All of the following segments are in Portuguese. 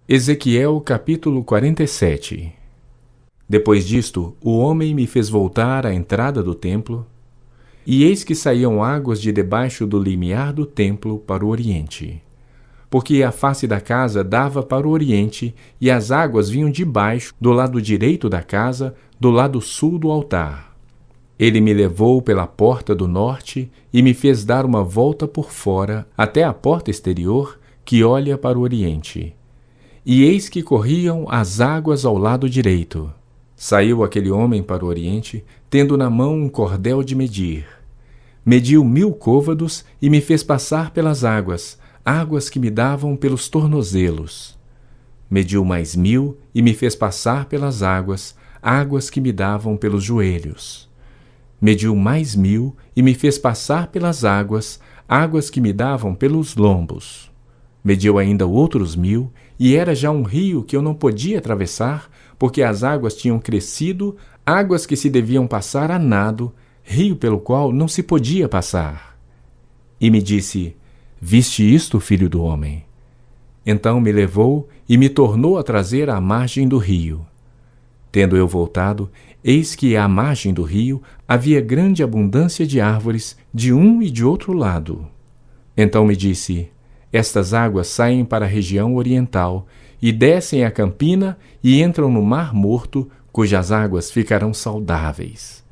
Ezequiel capítulo 47. Depois disto, o homem me fez voltar à entrada do templo, e eis que saíam águas de debaixo do limiar do templo para o oriente. Porque a face da casa dava para o oriente, e as águas vinham de baixo, do lado direito da casa, do lado sul do altar. Ele me levou pela porta do norte, e me fez dar uma volta por fora, até a porta exterior, que olha para o oriente. E eis que corriam as águas ao lado direito. Saiu aquele homem para o oriente, tendo na mão um cordel de medir. Mediu 1000 côvados e me fez passar pelas águas, águas que me davam pelos tornozelos. Mediu mais 1000 e me fez passar pelas águas, águas que me davam pelos joelhos. Mediu mais 1000 e me fez passar pelas águas, águas que me davam pelos lombos. Mediu ainda outros 1000, e era já um rio que eu não podia atravessar, porque as águas tinham crescido, águas que se deviam passar a nado, rio pelo qual não se podia passar. E me disse: Viste isto, filho do homem? Então me levou e me tornou a trazer à margem do rio. Tendo eu voltado, eis que à margem do rio havia grande abundância de árvores de um e de outro lado. Então me disse: Estas águas saem para a região oriental e descem a campina e entram no Mar Morto, cujas águas ficarão saudáveis.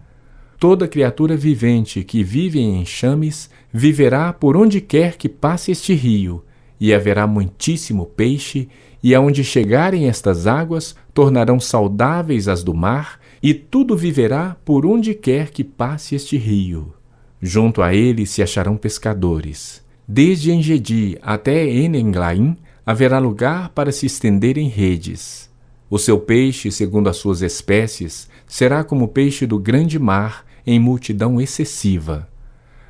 Toda criatura vivente que vive em enxames viverá por onde quer que passe este rio, e haverá muitíssimo peixe, e aonde chegarem estas águas tornarão saudáveis as do mar, e tudo viverá por onde quer que passe este rio. Junto a ele se acharão pescadores. Desde Engedi até Enenglaim haverá lugar para se estenderem redes. O seu peixe, segundo as suas espécies, será como o peixe do grande mar em multidão excessiva.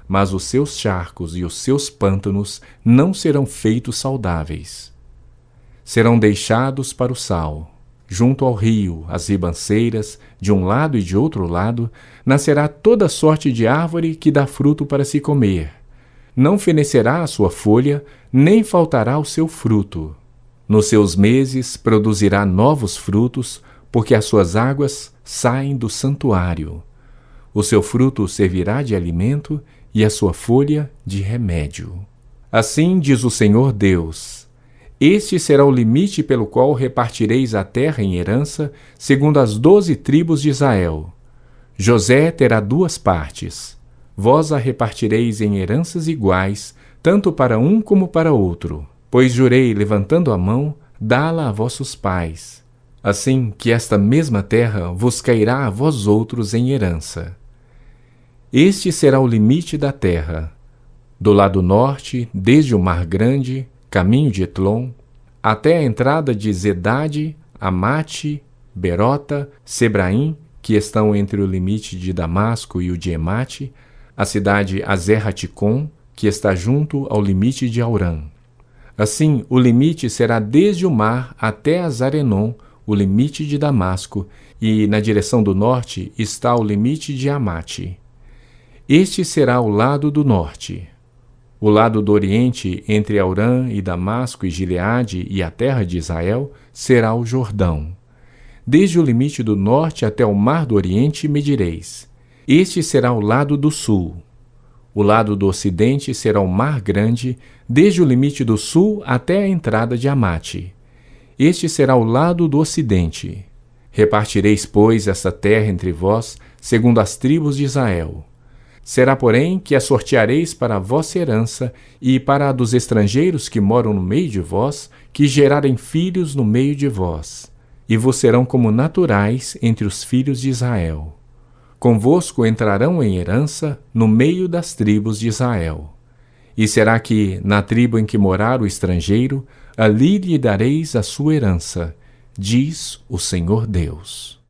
Mas os seus charcos e os seus pântanos não serão feitos saudáveis. Serão deixados para o sal. Junto ao rio, as ribanceiras, de um lado e de outro lado, nascerá toda sorte de árvore que dá fruto para se comer. Não fenecerá a sua folha, nem faltará o seu fruto. Nos seus meses produzirá novos frutos, porque as suas águas saem do santuário. O seu fruto servirá de alimento e a sua folha de remédio. Assim diz o Senhor Deus: Este será o limite pelo qual repartireis a terra em herança, segundo as 12 tribos de Israel. José terá 2 partes. Vós a repartireis em heranças iguais, tanto para um como para outro. Pois jurei, levantando a mão, dá-la a vossos pais. Assim que esta mesma terra vos cairá a vós outros em herança. Este será o limite da terra. Do lado norte, desde o Mar Grande, caminho de Etlon, até a entrada de Zedade, Amate, Berota, Sebraim, que estão entre o limite de Damasco e o de Emate, a cidade Azer-Haticom, que está junto ao limite de Aurã. Assim, o limite será desde o mar até Azarenon, o limite de Damasco, e na direção do norte está o limite de Amate. Este será o lado do norte. O lado do oriente, entre Aurã e Damasco e Gileade e a terra de Israel, será o Jordão. Desde o limite do norte até o mar do oriente medireis. Este será o lado do sul. O lado do ocidente será o Mar Grande, desde o limite do sul até a entrada de Amate. Este será o lado do ocidente. Repartireis, pois, esta terra entre vós, segundo as tribos de Israel. Será, porém, que a sorteareis para a vossa herança e para a dos estrangeiros que moram no meio de vós, que gerarem filhos no meio de vós, e vos serão como naturais entre os filhos de Israel. Convosco entrarão em herança no meio das tribos de Israel. E será que, na tribo em que morar o estrangeiro, ali lhe dareis a sua herança, diz o Senhor Deus.